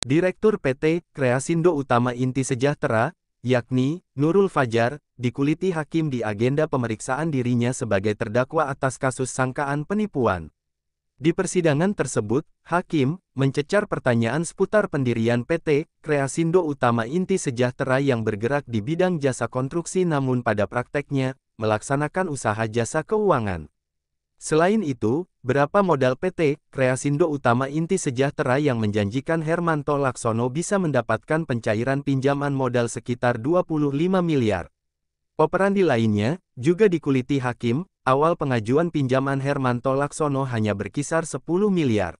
Direktur PT Kreasindo Utama Inti Sejahtera, yakni Nurul Fajar, dikuliti hakim di agenda pemeriksaan dirinya sebagai terdakwa atas kasus sangkaan penipuan. Di persidangan tersebut, hakim mencecar pertanyaan seputar pendirian PT Kreasindo Utama Inti Sejahtera yang bergerak di bidang jasa konstruksi namun pada prakteknya melaksanakan usaha jasa keuangan. Selain itu, berapa modal PT Kreasindo Utama Inti Sejahtera yang menjanjikan Hermanto Laksono bisa mendapatkan pencairan pinjaman modal sekitar 25 miliar. Operandi lainnya, juga dikuliti hakim, awal pengajuan pinjaman Hermanto Laksono hanya berkisar 10 miliar.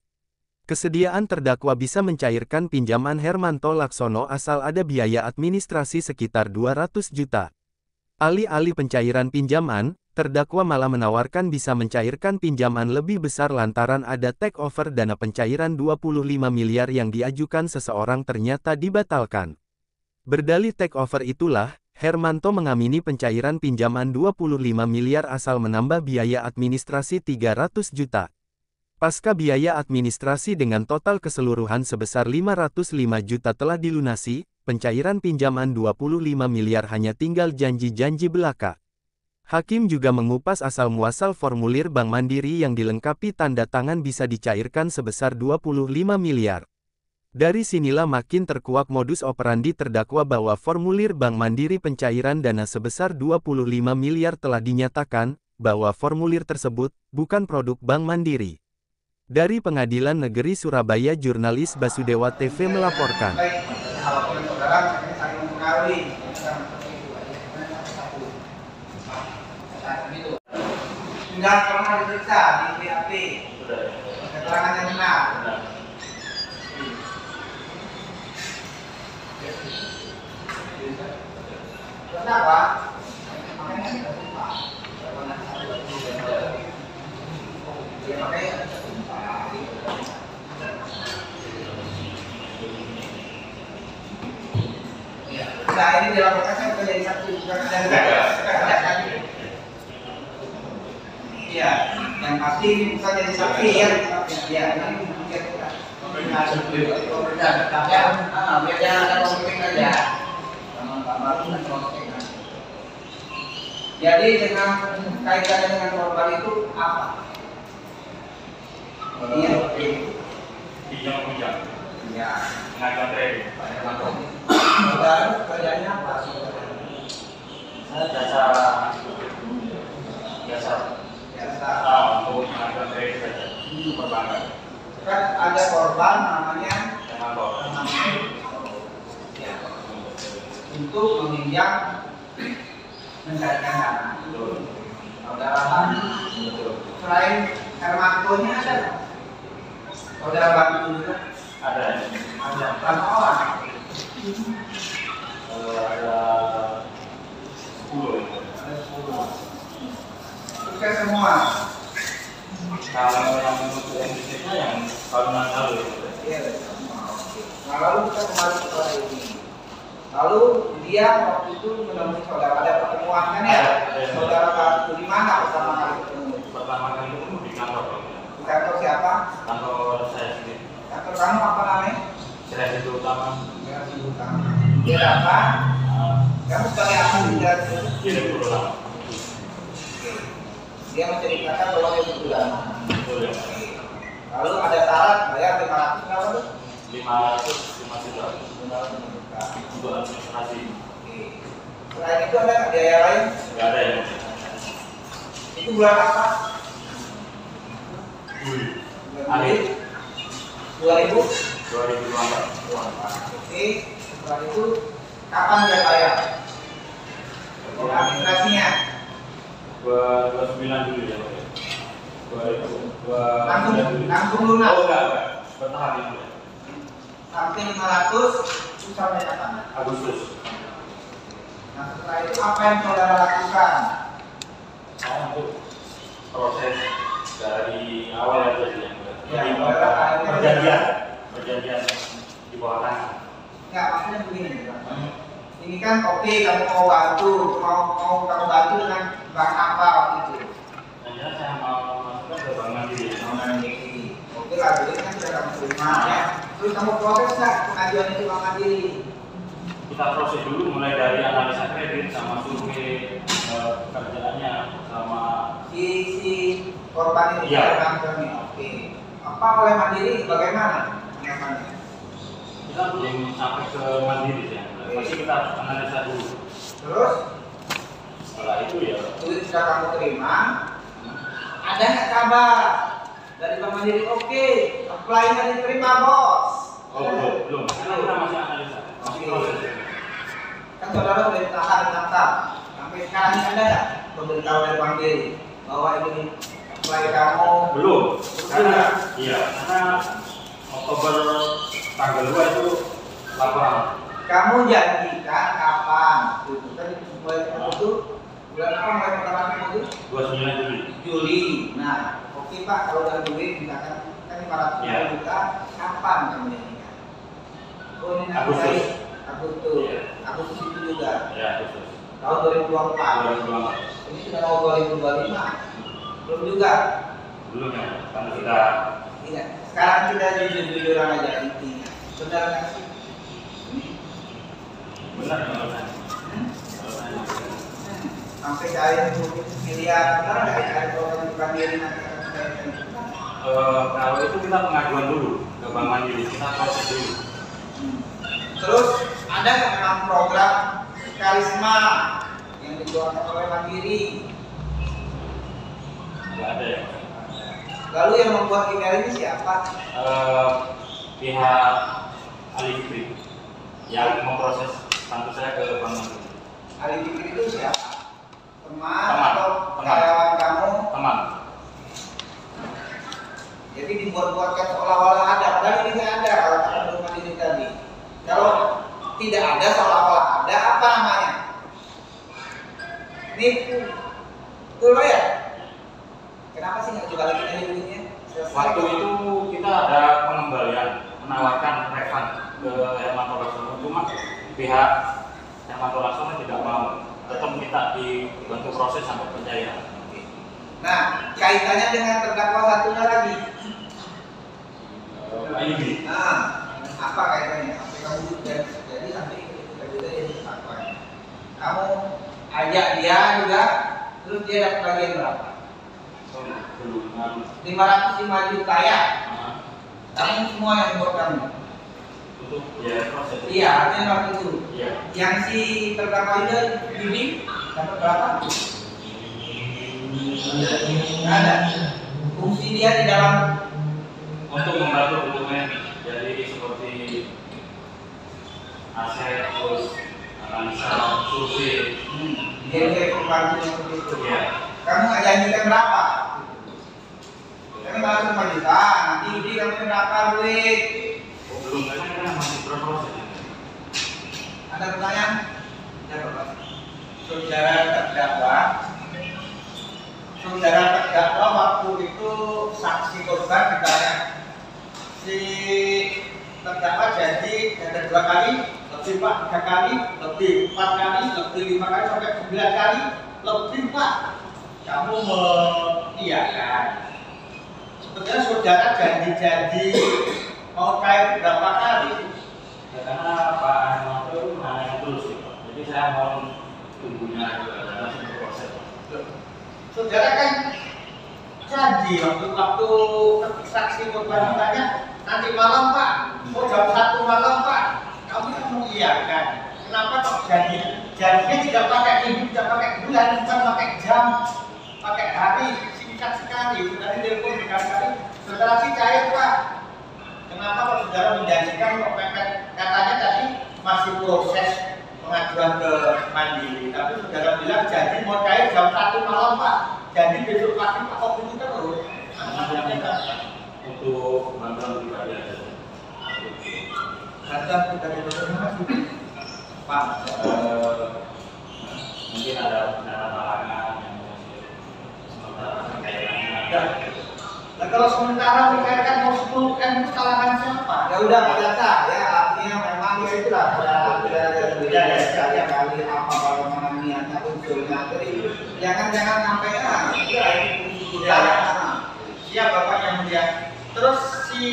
Kesediaan terdakwa bisa mencairkan pinjaman Hermanto Laksono asal ada biaya administrasi sekitar 200 juta. Alih-alih pencairan pinjaman, terdakwa malah menawarkan bisa mencairkan pinjaman lebih besar lantaran ada take over dana pencairan 25 miliar yang diajukan seseorang ternyata dibatalkan. Berdalih take over itulah, Hermanto mengamini pencairan pinjaman 25 miliar asal menambah biaya administrasi 300 juta. Pasca biaya administrasi dengan total keseluruhan sebesar 505 juta telah dilunasi, pencairan pinjaman 25 miliar hanya tinggal janji-janji belaka. Hakim juga mengupas asal-muasal formulir Bank Mandiri yang dilengkapi tanda tangan bisa dicairkan sebesar 25 miliar. Dari sinilah makin terkuak modus operandi terdakwa bahwa formulir Bank Mandiri pencairan dana sebesar 25 miliar telah dinyatakan, bahwa formulir tersebut bukan produk Bank Mandiri. Dari Pengadilan Negeri Surabaya jurnalis Basudewa TV melaporkan. Sudah pernah diperiksa di BAP, keterangannya benar. Kenapa? Makanya kita lupa. Ya makanya. Nah ini dilaporkan kan menjadi saksi bukan ada. Iya, yang pasti ini bukan jadi saksi ya. Iya, ini mungkin kita. Biar ada konflik aja. Jadi dengan kaitannya dengan korban itu apa? Iya. Pinjam. Iya. Mengajukan trade. Saudara kerjanya apa? Saya biasa untuk mengajukan trade saja. Perbankan. Kan ada korban namanya ya, untuk meminjam mencarikan dana. Saudara selain Hermanto-nya ada, saudara bantu juga ada berapa orang? Ada 10. Sukses semua. Kalau yang untuk Indonesia yang tahunan lalu. Iya. Nah lalu kita kembali ke soal ini. Lalu dia waktu itu menemui saudara, ada pertemuan kan ya? Saudara bantu di mana pertama kali ketemu? Pertama kali ketemu di kantor. Di kantor siapa? Kantor saya sendiri. Kantor kamu apa namanya? Kreasindo Utama. Kreasindo Utama. Dia apa? Kamu sebagai apa di Kreasindo? Direktur Utama. Dia menceritakan bahwa dia butuh dana. Betul ya. Lalu ada syarat bayar 500 berapa tuh? 505 juta. 500 juta. Untuk administrasi. Selain itu ada nggak biaya lain? Nggak ada ya. Itu bulan apa? Akhir 2024. Oke. Setelah itu kapan dia bayar? Administrasinya? 29 dulu ya. Langsung lunas. Oh enggak. Bertahap ini. Sampai 500 itu sampai kapan? Agustus. Nah setelah itu apa yang saudara lakukan? Saya untuk proses dari awal ya jadi perjanjian di bawah tanah. Enggak, maksudnya begini. Ini kan oke, kamu mau bantu, mau kamu bantu dengan bank apa waktu itu? Hanya saya mau masukkan ke Bank Mandiri. Oke lah, duit kan sudah kamu terima ya. Terus kamu proses nggak pengajuan itu Bank Mandiri? Kita proses dulu mulai dari analisa kredit sama survei pekerjaannya sama Si korban ini Iya. kantornya. Oke. Apa oleh Mandiri bagaimana pengamannya? kita belum sampai ke mandiri ya. Pasti kita harus analisa dulu. Terus Setelah itu ya duit sudah kamu terima, ada nggak kabar dari Bank Mandiri? Oke, apply-nya diterima bos. belum. Karena kita masih analisa. Masih proses. Kan saudara sudah ditahan ditangkap. Sampai sekarang ini ada nggak pemberitahuan dari Bank Mandiri bahwa ini apply kamu? Belum. Karena Oktober tanggal 2 itu laporan. Kamu janjikan kapan? Itu kan mulai itu bulan apa mulai pertama itu? 29 Juli. Juli. Nah, oke Pak, kalau udah duit misalkan kan 500 Ya. juta, kapan kamu janjikan? Oh ini nanti Agustus. dari Agustus. Ya. Agustus itu juga. Ya, khusus. Tahun 2024. 2024. Ini sudah mau 2025. Belum juga. Belum ya. Karena sudah Tidak. Sekarang kita jujur-jujuran aja intinya. Benar nggak sih? benar kalau saya. Sampai cari miliar, benar nggak cari program Bank Mandiri nanti akan kita Kalau itu kita pengajuan dulu ke Bank Mandiri, kita proses dulu. Terus ada nggak memang program karisma yang dikeluarkan oleh Mandiri? Nggak ada ya. Lalu yang membuat email ini siapa? Pihak Alifri yang memproses status saya ke Bank Mandiri. Ali Fikri itu siapa? Teman Teman. atau Teman. karyawan kamu? Teman. Jadi dibuat-buatkan seolah-olah ada, padahal ini nggak ada kalau kata Bank Mandiri tadi. Kalau tidak ada seolah-olah ada, apa namanya? Nipu. Betul ya? Kenapa sih nggak coba lagi dari duitnya? Waktu itu kita ada pengembalian, menawarkan refund ke Hermanto Laksono, cuma pihak Hermanto Laksono tidak mau, tetap minta dibantu proses sampai pencairan. Nah, kaitannya dengan terdakwa satunya lagi. Ini Nah, apa kaitannya? Sampai kamu jadi sampai kita juga jadi terdakwa. Kamu ajak dia juga, terus dia dapat bagian berapa? belum 505 juta ya? Nah, Kamu semua yang buat kamu. untuk biaya proses. Iya, artinya waktu itu. Iya. Yang si terdakwa itu Yudi dapat berapa? Nggak ada. Fungsi dia di dalam Untuk membantu dokumen, jadi seperti aset, terus analisa, survei. dia pembantu yang begitu. Iya. Kamu nggak janjikan berapa? Kami baru 5 juta. Nanti Yudi kamu berapa duit? Belum, karena kita masih berproses. Ada pertanyaan? Ya, Bapak. Saudara terdakwa waktu itu saksi korban ditanya, si terdakwa jadi ada 2 kali, lebih Pak, 3 kali, lebih 4 kali, lebih 5 kali sampai 9 kali, lebih Pak. Kamu mengiyakan. Sebetulnya saudara janji mau cair berapa kali? Ya, karena Pak Hermanto itu nanya terus sih, Pak. Jadi saya mohon tunggunya juga masih berproses. Saudara kan janji waktu saksi korban ditanya nanti malam Pak, mau jam 1 malam Pak, kamu kan mengiyakan. Kenapa kok janjinya tidak pakai minggu, tidak pakai bulan, bukan pakai jam, pakai hari, singkat sekali. Saudara telepon berkali-kali, saudara sih cair Pak. Kenapa kok saudara menjanjikan kok pepet? Katanya tadi masih proses pengajuan ke Mandiri, tapi saudara bilang janji mau cair jam 1 malam Pak, jadi besok pagi Pak kok itu terus. Karena saya minta untuk bantuan pribadi aja. Bantuan pribadi bagaimana sih? Pak, Mungkin ada halangan yang masih sementara kaitannya. nah kalau sementara dikaitkan mau 10 M itu kalangan siapa? Ya udah Pak Jasa, ya artinya memang ya itulah tidak ada bedanya sekali kali apa bagaimana niatnya unsurnya. Jadi jangan sampai ya itu fungsi kita. Siap Bapak yang mulia. Terus si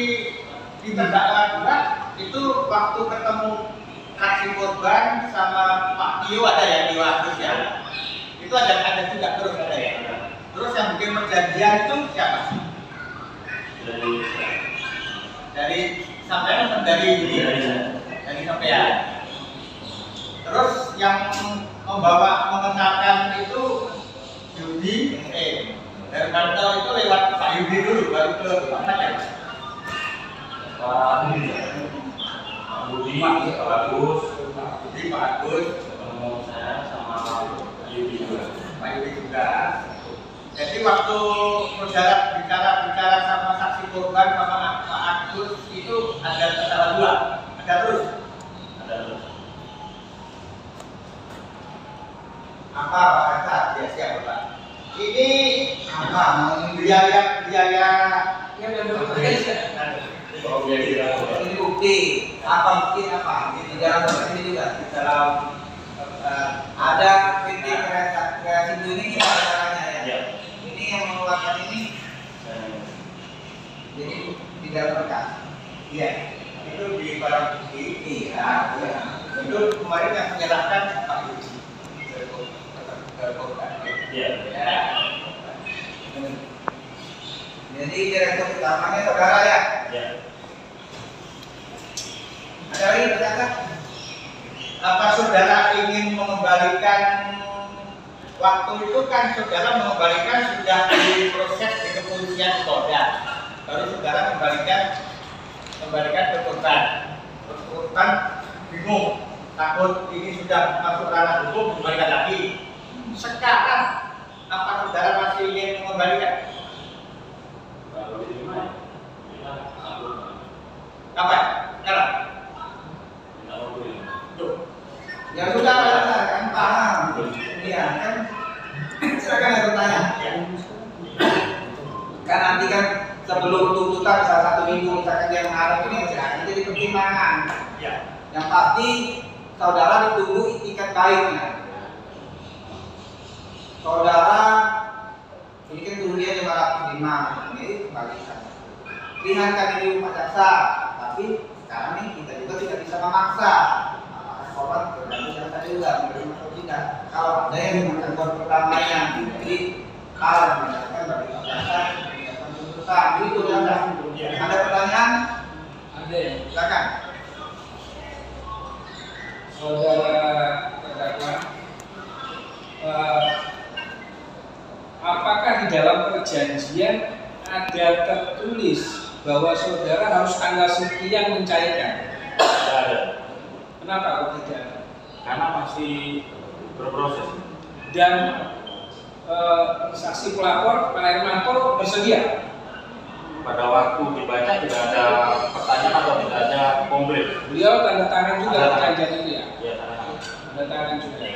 di terdakwa juga itu waktu ketemu saksi korban sama Pak Tio ada ya, Tio Agus ya, itu ada juga terus ada ya. Terus yang bikin perjanjian itu siapa? Dari sampean dari sampean. Terus yang mengenalkan itu Yudi, dari Kanto itu lewat Pak Yudi dulu, baru ke Pak Fajar. Pak Budi, Pak Agus, ketemu saya sama Pak Yudi juga. Jadi waktu saudara bicara sama saksi korban sama Pak Agus itu ada antara dua, ada terus. Apa Pak Kata? Ya siapa Pak? Ini apa? Biaya ini bukti apa bukti apa? Di dalam ini juga di dalam ada PT Kreasindo ini gimana caranya ya? Ini yang mengeluarkan ini. Jadi di dalam berkas. Iya. Itu di barang bukti. Iya. Itu kemarin yang menyerahkan Pak Yudi. Iya. Jadi direktur utamanya saudara ya? Iya. Ada lagi berkata, apa saudara ingin mengembalikan waktu itu kan saudara mengembalikan sudah diproses di kepolisian Polda, baru saudara kembalikan ke korban. Korban bingung, takut ini sudah masuk ranah hukum, kembalikan lagi. Sekarang apa saudara masih ingin mengembalikan? Kapan? Sekarang? Ya sudah kan paham. Iya kan. Silakan ada bertanya. Kan nanti kan sebelum tuntutan salah 1 minggu misalkan dia menghadap ini silakan jadi pertimbangan. Ya. Yang pasti saudara ditunggu itikat baiknya. Saudara ini kan turunnya 505 ini kembalikan. Ringankan ini rumah jaksa, tapi sekarang ini kita juga tidak bisa memaksa. Korban tergantung jaksa juga menerima atau tidak. Kalau ada yang menggunakan korban pertamanya di hal yang menjelaskan bagi jaksa, menjelaskan tuntutan, itu jaksa. Ada pertanyaan? Ada. Silakan. Saudara terdakwa, apakah di dalam perjanjian ada tertulis bahwa saudara harus tanggal sekian mencairkan? Tidak ada. Kenapa kok tidak? Karena masih berproses. Dan saksi pelapor Pak Hermanto bersedia? Pada waktu dibaca tidak ada pertanyaan atau tidak ada komplain. Beliau tanda tangan juga perjanjian ini ya? Iya, tanda tangan. Tanda tangan juga.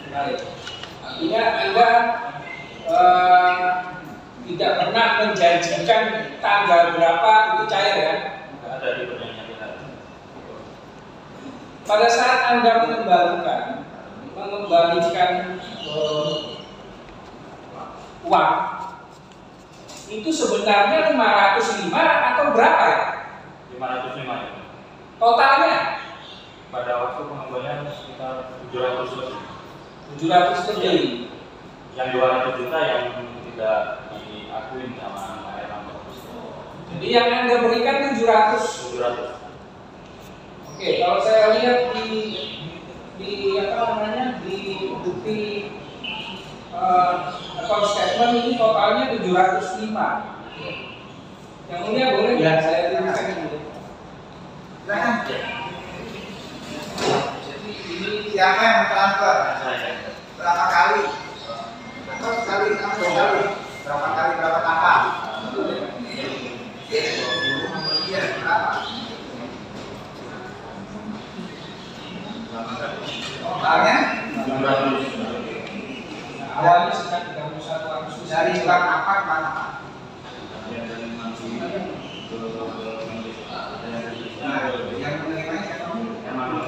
Baik. Artinya Anda tidak pernah menjanjikan tanggal berapa itu cair ya? Tidak ada di perjanjian kita. Pada saat Anda mengembalikan uang itu sebenarnya 505 atau berapa ya? 505 ya. Totalnya? Pada waktu pengembalian sekitar 700 lebih. 700 lebih. Yang 200 juta yang tidak diakui sama Pak Hermanto. Jadi yang Anda berikan 700. 700. Oke, kalau saya lihat di apa namanya di bukti account statement ini totalnya 705. Yang mulia boleh nggak saya tuliskan dulu? Silakan. Jadi ini siapa yang transfer? Saya. Berapa kali? Atau sekali atau 2 kali? Berapa kali berapa tahap? Iya, berapa? Totalnya? 700. Awalnya sejak 31 Agustus Dari bank apa ke bank apa? Nah, yang menerimanya siapa? Hermanto.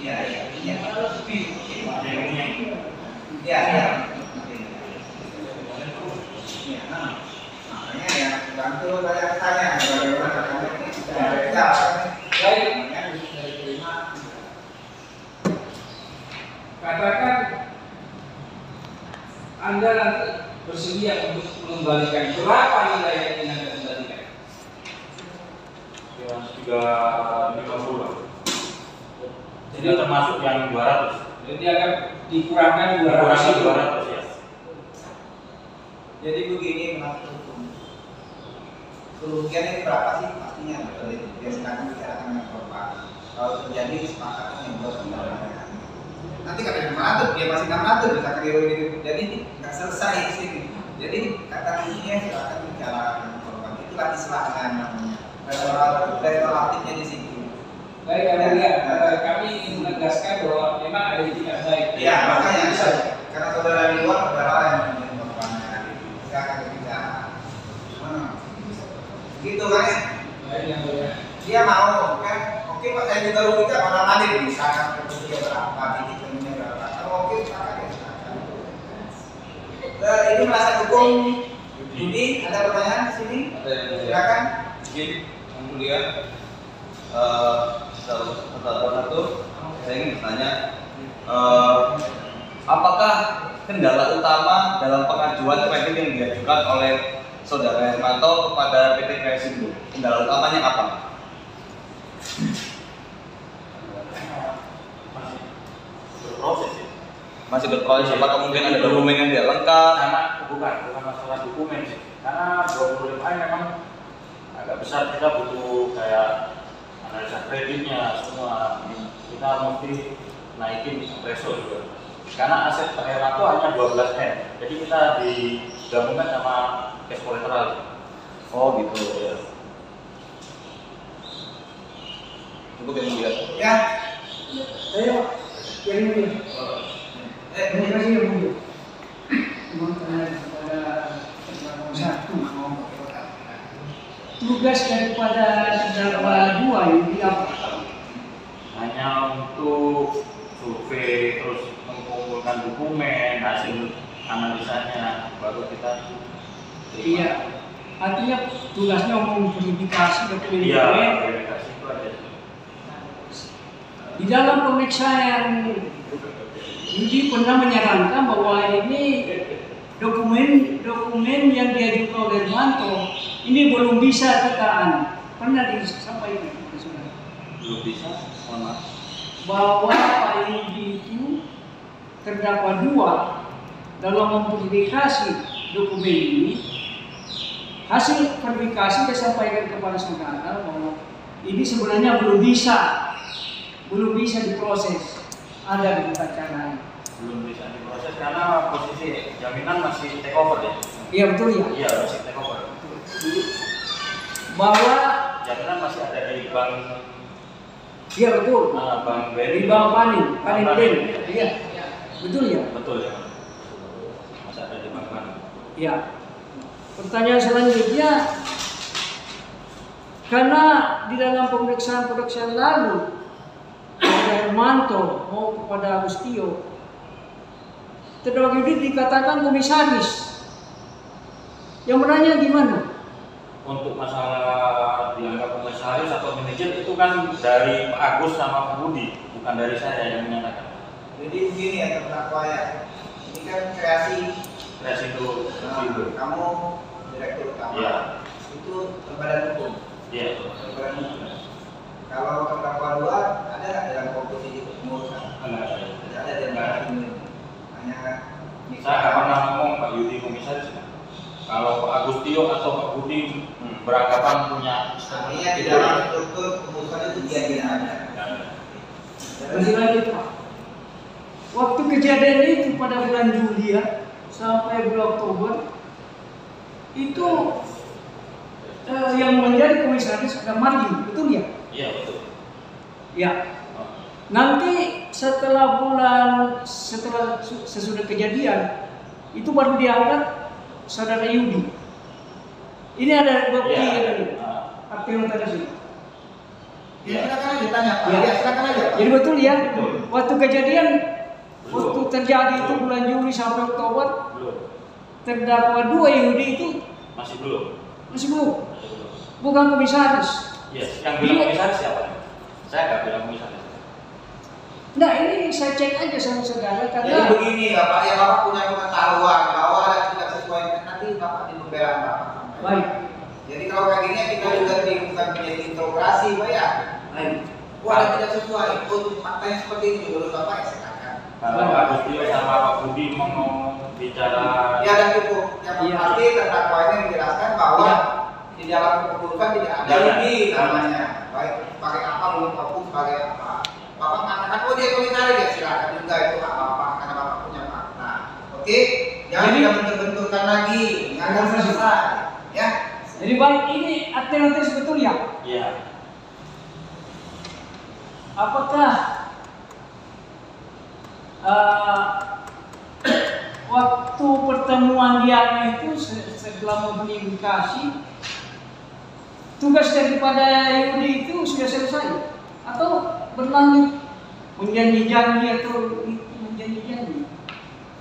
Iya, iya. Iya, Yang iya. Iya, nah. Makanya siap untuk mengembalikan. Berapa nilai yang ingin Anda kembalikan? Ya, 350. Jadi termasuk yang 200. Jadi akan dikurangkan 200. Kurangnya 200 ya. Jadi begini menurut hukum. Kerugian ini berapa sih pastinya? Biasanya bicarakan dengan korban. Kalau terjadi kesepakatan yang buat pembayaran. Nanti kata 500, dia masih 600 bisa ini. Jadi nggak selesai di sini. Jadi kata kuncinya silakan bicara dengan korban. Itulah diserahkan namanya. Relatifnya di situ. Baik, kami ingin menegaskan bahwa memang ada itikat baik. Iya, makanya karena saudara di luar saudara yang menjadi korbannya. Silakan berbicara. Gitu kan ya? Baik, yang mulia. Dia mau kan? Oke, Pak, saya juga rugi kan orang lain misalkan kerugian berapa, titik temunya berapa. Kalau oke, silakan ya silakan. Ini merasa hukum. Budi, ada pertanyaan di sini? Silakan. Izin, yang mulia, satu, saya ingin bertanya, apakah kendala utama dalam pengajuan kredit yang diajukan oleh Saudara Hermanto kepada PT Kresindo? Kendala utamanya apa? Berproses ya. Masih berproses, apakah mungkin ada dokumen yang tidak lengkap? Karena bukan masalah dokumen sih. Karena 25M memang agak besar, kita butuh kayak analisa kreditnya semua. Kita mesti naikin threshold juga. Karena aset Pak Hermanto hanya 12M, jadi kita digabungkan sama cash collateral. Oh gitu ya. Cukup yang mulia. Ya. Ayo, yang mulia. Terima kasih yang mulia. Mohon tanya kepada terdakwa 1. Tugas daripada terdakwa 2 ini apa? Hanya untuk survei, terus mengumpulkan dokumen, hasil analisanya, baru kita terima. Iya, artinya tugasnya memverifikasi dokumen. Iya, verifikasi itu ada. Di dalam pemeriksaan Yudi pernah menyarankan bahwa ini dokumen yang diajukan oleh Hermanto ini belum bisa kita pernah disampaikan ke saudara. Belum bisa, mohon maaf. Bahwa Pak Yudi itu terdakwa 2 dalam memverifikasi dokumen ini. Hasil verifikasi disampaikan kepada saudara bahwa ini sebenarnya belum bisa diproses. Ada beberapa cara. Belum bisa diproses karena posisi jaminan masih take over ya. Iya betul ya. Iya, masih take over. Bahwa Jaminan masih ada di bank. iya betul. Bank BRI. Di Bank Panin Den. Iya. Betul ya? Betul ya. Masih ada di bank Panin. Ya. Pertanyaan selanjutnya, karena di dalam pemeriksaan lalu kepada Hermanto mau kepada Agustio, terdakwa Yudi dikatakan komisaris. Yang benarnya gimana? Untuk masalah dianggap komisaris atau manajer itu kan dari Pak Agus sama Pak Budi, bukan dari saya yang menyatakan. Jadi begini ya terdakwa ya. Ini kan kreasi. Itu. Kamu direktur utama. Iya. Itu badan hukum. Iya. Badan hukum. Kalau terdakwa 2 ada nggak dalam komposisi kepengurusan? Enggak ada. Tidak ada di antara ini. Hanya Saya nggak pernah ngomong Pak Yudi komisaris. Kalau Pak Agustio atau Pak Budi beranggapan punya. artinya di dalam struktur kepengurusan itu dia tidak ada. Masih lanjut Pak. Waktu kejadian itu pada bulan Juli ya, sampai bulan Oktober itu yang menjadi komisaris ada Mardi, betul ya? Iya betul. Ya. Nanti setelah sesudah kejadian itu baru diangkat saudara Yudi. Ini ada bukti tadi. Apa yang tadi sih? Ya silakan aja tanya Pak. Ya. Ya silakan aja Pak. Jadi betul ya? Betul. Waktu kejadian, Belum. waktu terjadi itu bulan Juli sampai Oktober, Belum. terdakwa 2 Yudi itu Masih belum. masih belum, Masih belum. bukan komisaris. Yes. Yang bilang komisaris siapa? Saya nggak bilang komisaris. Nah ini saya cek aja sama saudara Jadi karena begini ya Pak, ya Bapak punya pengetahuan bahwa ada tidak sesuai. Nanti pembelaan Bapak. Baik. Jadi kalau kayak gini kita juga bukan menjadi interogasi, Pak ya. Baik. Wah, ada tidak sesuai. Faktanya seperti itu menurut Bapak ya silakan. Kalau Pak Gustio sama Pak Budi mau bicara. Ya dan cukup. Yang Iya. pasti terdakwa ini menjelaskan bahwa di dalam keputusan tidak ada ini namanya. Baik pakai apa menurut Bapak sebagai apa. Bapak mengatakan oh dia komisaris ya silakan juga itu hak Bapak karena Bapak punya fakta. Oke, jangan Jadi- kita bentur-benturkan lagi, nggak akan selesai. Ya, Jadi baik, ini alternatif sebetulnya. Iya. Apakah waktu pertemuan dia itu setelah mempublikasi tugas daripada Yudi itu sudah selesai atau berlanjut menjanji-janji atau menjanji-janji?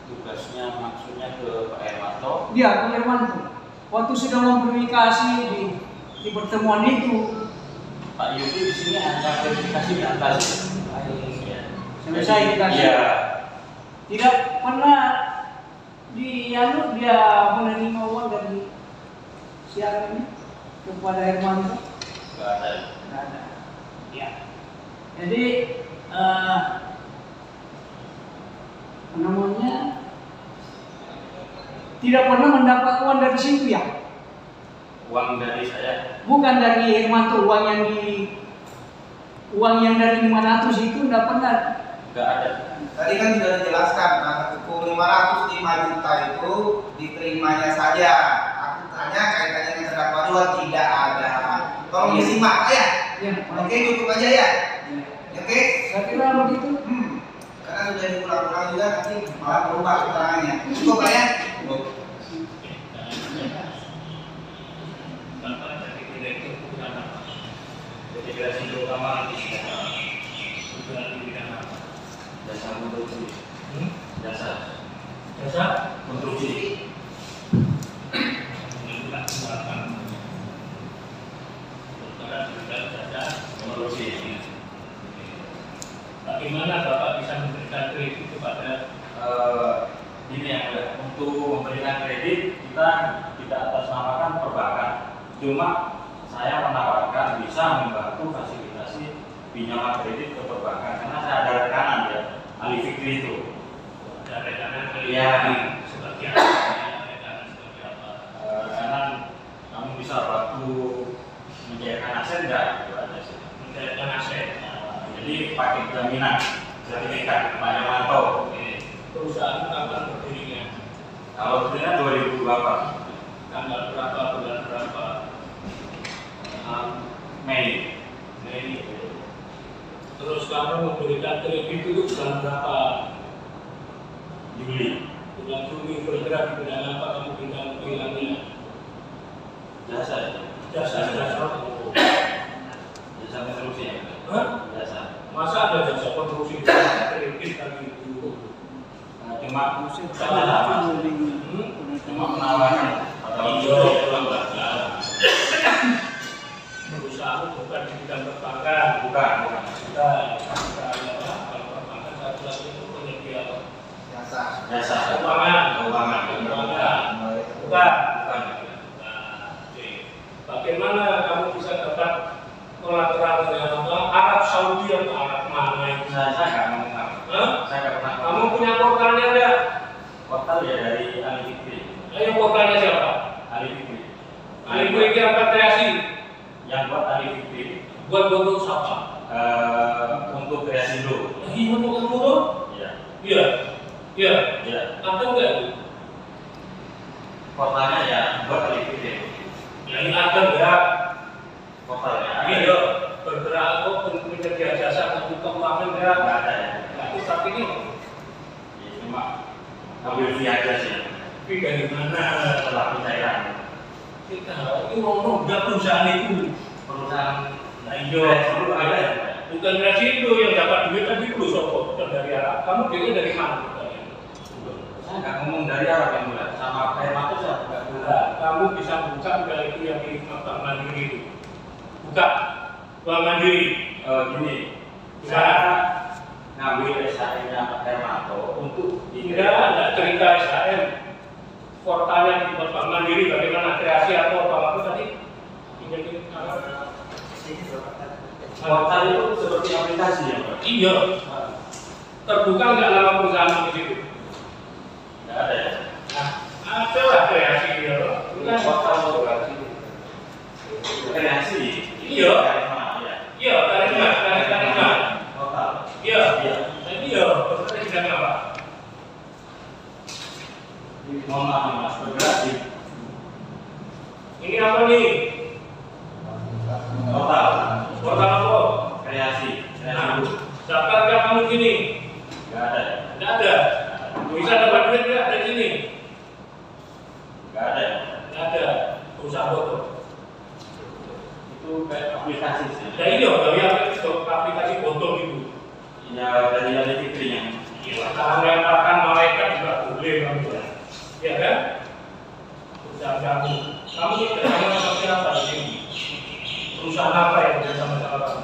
Tugasnya maksudnya ke Pak Hermanto. Dia Pak Hermanto waktu sudah mempublikasi di pertemuan itu Pak Yudi di sini hanya verifikasi di atas. selesai dikasih. Iya. Tidak pernah dia menerima uang dari siapa ini kepada Hermanto. Nggak ada. Tidak ada. Ya. Jadi namanya tidak pernah mendapat uang dari situ ya. Uang dari saya. Bukan dari Hermanto, uang yang dari 500 itu tidak pernah. Nggak ada. tadi kan sudah dijelaskan bahwa hukum 505 juta itu diterimanya saja. Aku tanya kaitannya dengan terdakwa dua tidak ada. Tolong disimak, Pak ya. Ya, Oke, cukup aja ya. Oke. saya kira begitu. Karena sudah diulang-ulang juga nanti malah berubah keterangannya. Cukup Pak ya. Integrasi utama jasa konstruksi. Jasa konstruksi. Konstruksi. Bagaimana Bapak bisa memberikan kredit kepada Ini yang untuk memberikan kredit kita tidak atasnamakan perbankan. Cuma saya menawarkan bisa membantu fasilitasi pinjaman kredit ke perbankan karena saya ada rekanan ya ahli fikri itu. ada rekanan Iya. seperti apa? Rekanan seperti apa? Rekanan kamu bisa bantu mencairkan aset enggak? Gitu aja sih. Mencairkan aset. Jadi pakai jaminan sertifikat Pak Hermanto. Perusahaan kapan berdirinya? Kalau berdirinya 2008 Tanggal berapa? Bulan berapa? Mei. Mei. Terus kamu memberikan kredit itu bulan berapa? Juli. Bulan Juli. Bergerak di bidang apa kamu bilangnya? Jasa. Jasa. Jasa konstruksi ya. Hah? Jasa. Masa ada jasa konstruksi kredit tadi itu? Cuma cuma menawarkan atau perusahaan bukan di bidang perbankan, bukan. kalau perbankan satu lagi itu penyedia Jasa. keuangan, bukan. Nah, oke. Bagaimana kamu bisa dapat kolateral dengan apa? Arab Saudi atau Arab mana itu? Saya nggak ngomong apa. Hah? Saya nggak pernah. Kamu punya portalnya enggak? Portal ya dari ahli fikri. Ayo portalnya siapa? Ahli fikri. Ali Fikri apa kreasi? Yang buat ahli fikri Buat bentuk siapa? untuk kreasi dulu. Lagi untuk kamu tuh? Iya. Iya. Iya. Iya. Ada enggak itu? Portalnya ya buat ahli fikri. Yang ada enggak? Portalnya. Iya. Bergerak atau penyedia jasa untuk keuangan enggak? Nggak ada ya. Nah, itu tapi ini Ya, cuma ambil fee aja sih. tapi dari mana? Setelah pencairan. Kita ini ngomong enggak perusahaan itu. Perusahaan Nah, iya, dulu ada ya. bukan dari itu yang dapat duit tadi dulu sopo bukan dari Arab. Kamu duitnya dari mana? Saya nggak ngomong dari Arab yang mulai sama kayak Matu saya nggak buka. Nah, kamu bisa buka enggak itu yang di Bank Mandiri itu? Buka Bank Mandiri. Gini, Bisa. saya ngambil SHM-nya Pak Hermanto untuk Enggak cerita SHM. portalnya dibuat Bank Mandiri, bagaimana kreasi atau apa tadi? Portal itu seperti aplikasi ya Pak? Iya. Terbuka nggak nama perusahaan di situ? Nggak ada ya? Nah, ada lah kreasi ya. Bukan Portal kreasi. Kreasi. Iya. Ya. Iya, tarifnya. Portal. Iya. Jadi ya, perusahaan sedang apa? Mohon maaf Mas, bergerak. Ini apa nih? Portal. Portal apa? Kreasi. Nah, daftarkan kamu gini. Nggak ada ya? Nggak ada. Bisa dapat duit nggak dari sini? Nggak ada ya? Nggak ada. Usaha foto. Itu kayak aplikasi sih. Ya iya, dari aplikasi foto gitu. Ya dari fitrinya. Iya, kalau melemparkan malaikat juga boleh kamu ya. Iya kan? Usaha kamu. Kamu tidak sama seperti apa di sini? Perusahaan apa yang bekerja sama kamu?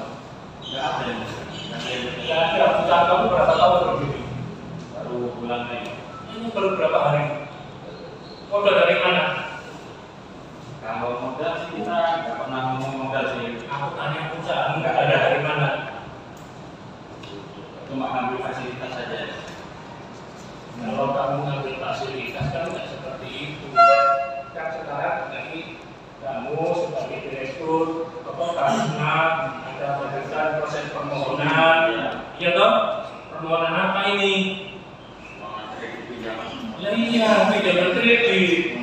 Nggak ada ya? Nggak ada. Perusahaan kamu berapa tahun berdiri? Baru bulan ini. Ini baru berapa hari? Modal dari mana? Kalau modal sih kita nggak pernah ngomong modal sih. Aku tanya perusahaan nggak ada dari mana? Cuma ngambil fasilitas saja. Kalau kamu ngambil fasilitas kan nggak seperti itu. Kan sekarang nanti kamu sebagai direktur karena ada pemeriksaan proses permohonan, iya toh? Permohonan apa ini? Ya iya, pinjaman kredit.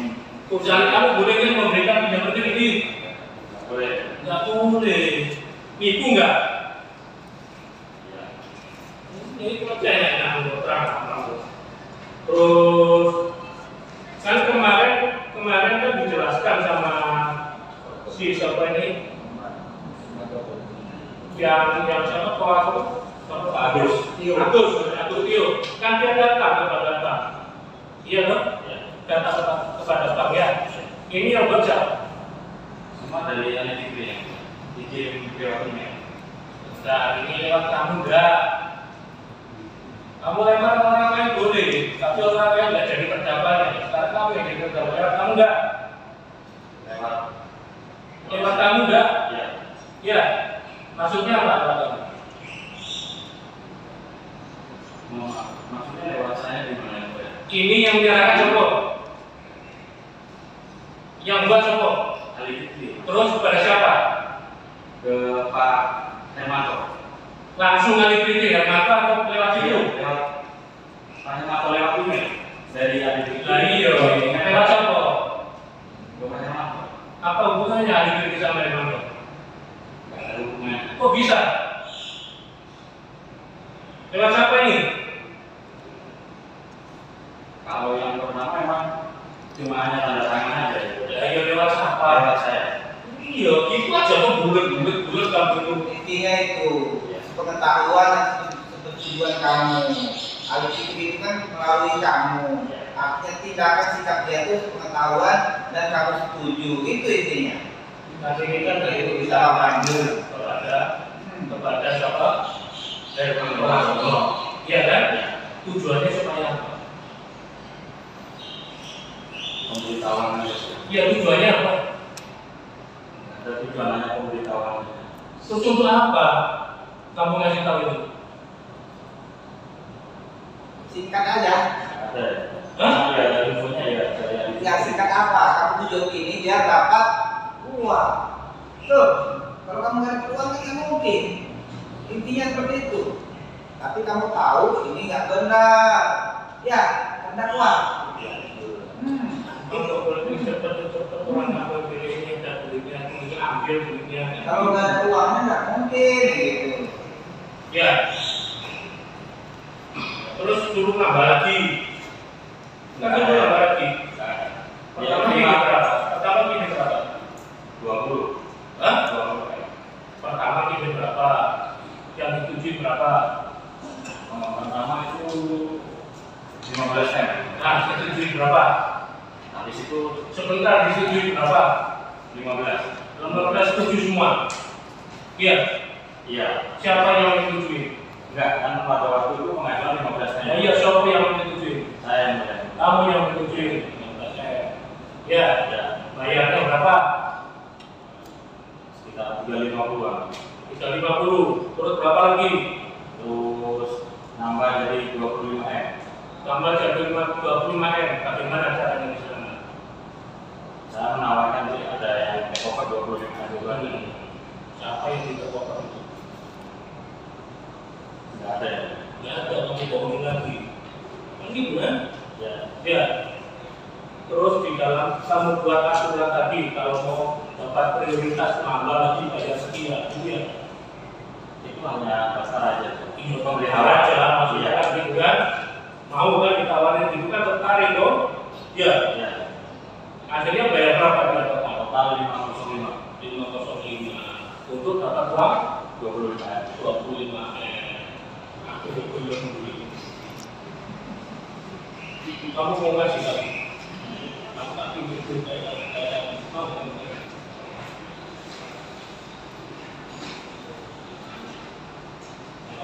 Perusahaan kamu boleh kan memberikan pinjaman kredit? Boleh. Nggak boleh. Nipu nggak? Ini kerjanya kamu terang kamu. Terus kan kemarin kan dijelaskan sama si siapa ini yang siapa Pak Agus Tio kan dia datang kepada bank, iya dong, datang kepada bank ya. Ini yang baca Semua dari analitik ya. Dikirim lewat email. nah ini lewat kamu enggak. Kamu lempar ke orang lain boleh, tapi orang lain nggak jadi perjawabannya. Sekarang kamu yang jadi perjawaban, lewat kamu enggak? Lewat kamu enggak? Ya. Ya. Maksudnya apa lewat kamu? Maksudnya lewat saya di mana Pak? Ini yang menyerahkan siapa? Yang buat siapa? Analitik. Terus kepada siapa? Ke Pak Hermanto. Langsung kali kritik ya, maka atau lewat situ? Lewat Pak Hermanto lewat email dari analitik. Lah iya, lewat siapa? Ke Pak Hermanto. Apa hubungannya ahli kritik sama Hermanto? Nggak ada hubungan. Kok bisa? Lewat siapa ini? Kalau yang pertama memang cuma hanya tanda tangan aja. Ya iya lewat siapa? Lewat saya. Iya, itu aja kok bulet kamu itu. Intinya itu pengetahuan tujuan kamu. Ahli fikih itu kan melalui kamu. Artinya tindakan sikap dia itu pengetahuan dan kamu setuju. Itu intinya. Nanti ini kan Itu dari bisa panggil. kepada siapa? Dari Hermanto. Iya kan? Tujuannya supaya apa? Pemberitahuan aja. Iya tujuannya apa? Ada tujuannya pemberitahuan. Terus untuk apa kamu ngasih tahu itu? Singkat aja. Ada. Hah? Ya ada infonya ya dari analitik. Ya singkat apa? Kamu tujuan ini biar dapat uang. Tuh, kalau kamu nggak dapat uang kan nggak mungkin. Intinya seperti itu. Tapi kamu tahu ini nggak benar. Ya, karena uang. Kalau boleh cepat orang ngambil pilihnya dan belinya, mungkin ambil belinya. Kalau nggak ada uangnya nggak mungkin gitu. Ya. Terus suruh nambah lagi. Kan suruh nambah lagi. Pertama gini berapa? Pertama gini berapa? 20. Hah? 20. Pertama gini berapa? Yang disetujui berapa? Pertama itu 15 M. Nah, disetujui berapa? Habis itu Sebentar disetujui berapa? 15. 15 setuju semua. Iya. Iya. Siapa yang menyetujui? Enggak, kan pada waktu itu mengajukan 15 M. Ya iya, siapa yang menyetujui? Saya yang Kamu yang menyetujui. 15 M. Ya, Ya, bayarnya berapa? sekitar 350-an. 350. Terus berapa lagi? Terus nambah jadi 25M. Tambah jadi 25M. Bagaimana caranya di sana? Saya menawarkan sih ada yang take over 25 juga. Siapa yang tidak kotor itu? Nggak ada ya. Ya ada, kamu bohongin lagi. Kan gitu kan? Ya, Ya. Terus di dalam kamu buat aturan tadi, kalau mau dapat prioritas nambah lagi bayar sekian, gitu ya. itu hanya pasar aja. Iya, pemerintah aja, maksudnya kan gitu kan. Mau kan ditawarin gitu kan tertarik dong? Ya. Ya, Akhirnya bayar berapa dia total? total 505. 505. Untuk dapat uang 25M. 25M. Aku belum beli. Kamu mau ngasih lagi? Aku tak pikir kayak mau.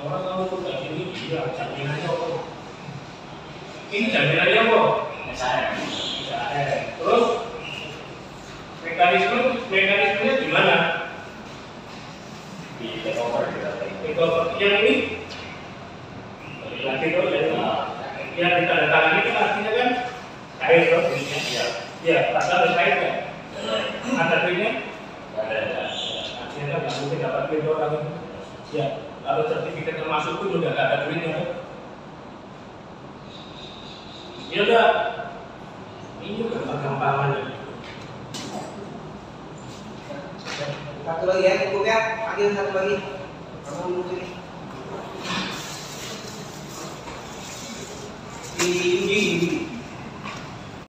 Orang kamu tuh kayak gini, iya, jaminannya apa? Ini jaminannya apa? SAM. Terus mekanismenya gimana? Di take over kita tadi. Itu yang ini lagi tuh yang ditandatangani kan artinya kan cair loh ini. Iya. Ya, tanggal udah cair kan? Ada duitnya? Nggak ada. Artinya kan nggak mungkin dapat duit orang itu. Ya, kalau sertifikat termasuk pun udah nggak ada duitnya kan? Ya udah, ini gampang-gampangan. Satu lagi ya, cukup ya. Panggil satu lagi. Kamu duduk sini. Di